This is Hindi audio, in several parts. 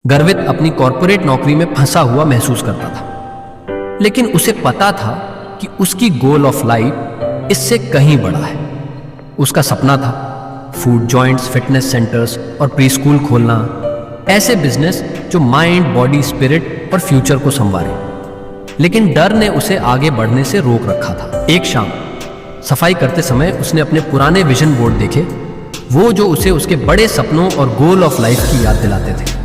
गर्वित अपनी कॉर्पोरेट नौकरी में फंसा हुआ महसूस करता था, लेकिन उसे पता था कि उसकी गोल ऑफ लाइफ इससे कहीं बड़ा है। उसका सपना था फूड जॉइंट्स, फिटनेस सेंटर्स और प्री स्कूल खोलना, ऐसे बिजनेस जो माइंड, बॉडी, स्पिरिट और फ्यूचर को संवारे। लेकिन डर ने उसे आगे बढ़ने से रोक रखा था। एक शाम सफाई करते समय उसने अपने पुराने विजन बोर्ड देखे, वो जो उसे उसके बड़े सपनों और गोल ऑफ लाइफ की याद दिलाते थे।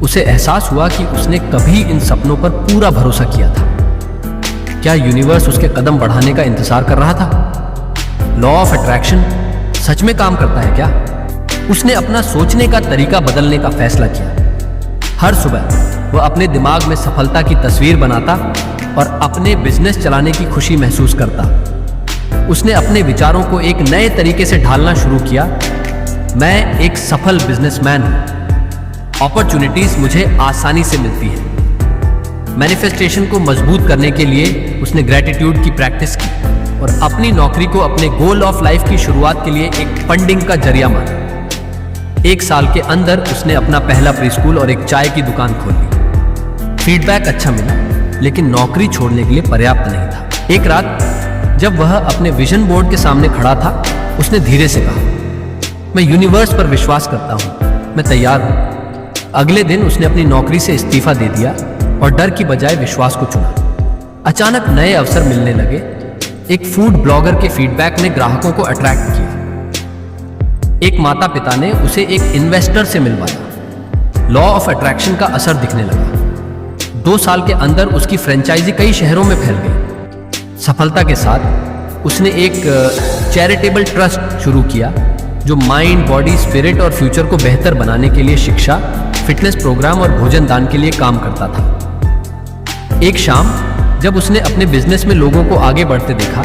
उसे एहसास हुआ कि उसने कभी इन सपनों पर पूरा भरोसा किया था। क्या यूनिवर्स उसके कदम बढ़ाने का इंतजार कर रहा था? लॉ ऑफ अट्रैक्शन सच में काम करता है क्या? उसने अपना सोचने का तरीका बदलने का फैसला किया। हर सुबह वह अपने दिमाग में सफलता की तस्वीर बनाता और अपने बिजनेस चलाने की खुशी महसूस करता। उसने अपने विचारों को एक नए तरीके से ढालना शुरू किया। मैं एक सफल बिजनेसमैन हूं, अपॉर्चुनिटीज मुझे आसानी से मिलती है। मैनिफेस्टेशन को मजबूत करने के लिए उसने ग्रेटिट्यूड की प्रैक्टिस की और अपनी नौकरी को अपने गोल ऑफ लाइफ की शुरुआत के लिए एक फंडिंग का जरिया माना। 1 साल के अंदर उसने अपना पहला प्री स्कूल और एक चाय की दुकान खोल ली। फीडबैक अच्छा मिला, लेकिन नौकरी छोड़ने के लिए पर्याप्त नहीं था। एक रात जब वह अपने विजन बोर्ड के सामने खड़ा था, उसने धीरे से कहा, मैं यूनिवर्स पर विश्वास करता हूं, मैं तैयार हूं। अगले दिन उसने अपनी नौकरी से इस्तीफा दे दिया और डर की बजाय विश्वास को चुना। अचानक नए अवसर मिलने लगे। एक फूड ब्लॉगर के फीडबैक ने ग्राहकों को अट्रैक्ट किया। एक माता पिता ने उसे एक इन्वेस्टर से मिलवाया। लॉ ऑफ अट्रैक्शन का असर दिखने लगा। 2 साल के अंदर उसकी फ्रेंचाइजी कई शहरों में फैल गई। सफलता के साथ उसने एक चैरिटेबल ट्रस्ट शुरू किया जो माइंड, बॉडी, स्पिरिट और फ्यूचर को बेहतर बनाने के लिए शिक्षा, फिटनेस प्रोग्राम और भोजन दान के लिए काम करता था। एक शाम जब उसने अपने बिजनेस में लोगों को आगे बढ़ते देखा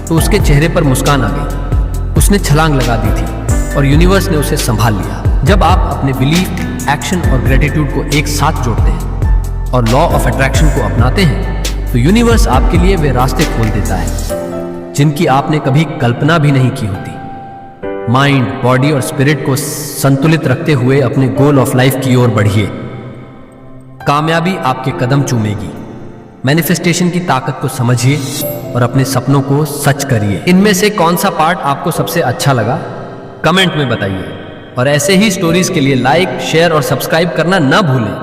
तो उसके चेहरे पर मुस्कान आ गई। उसने छलांग लगा दी थी और यूनिवर्स ने उसे संभाल लिया। जब आप अपने बिलीफ, एक्शन और ग्रेटिट्यूड को एक साथ जोड़ते हैं और लॉ ऑफ अट्रैक्शन को अपनाते हैं तो यूनिवर्स आपके लिए वे रास्ते खोल देता है जिनकी आपने कभी कल्पना भी नहीं की होती। माइंड, बॉडी और स्पिरिट को संतुलित रखते हुए अपने गोल ऑफ लाइफ की ओर बढ़िए। कामयाबी आपके कदम चूमेगी। मैनिफेस्टेशन की ताकत को समझिए और अपने सपनों को सच करिए। इनमें से कौन सा पार्ट आपको सबसे अच्छा लगा, कमेंट में बताइए। और ऐसे ही स्टोरीज के लिए लाइक, शेयर और सब्सक्राइब करना ना भूलें।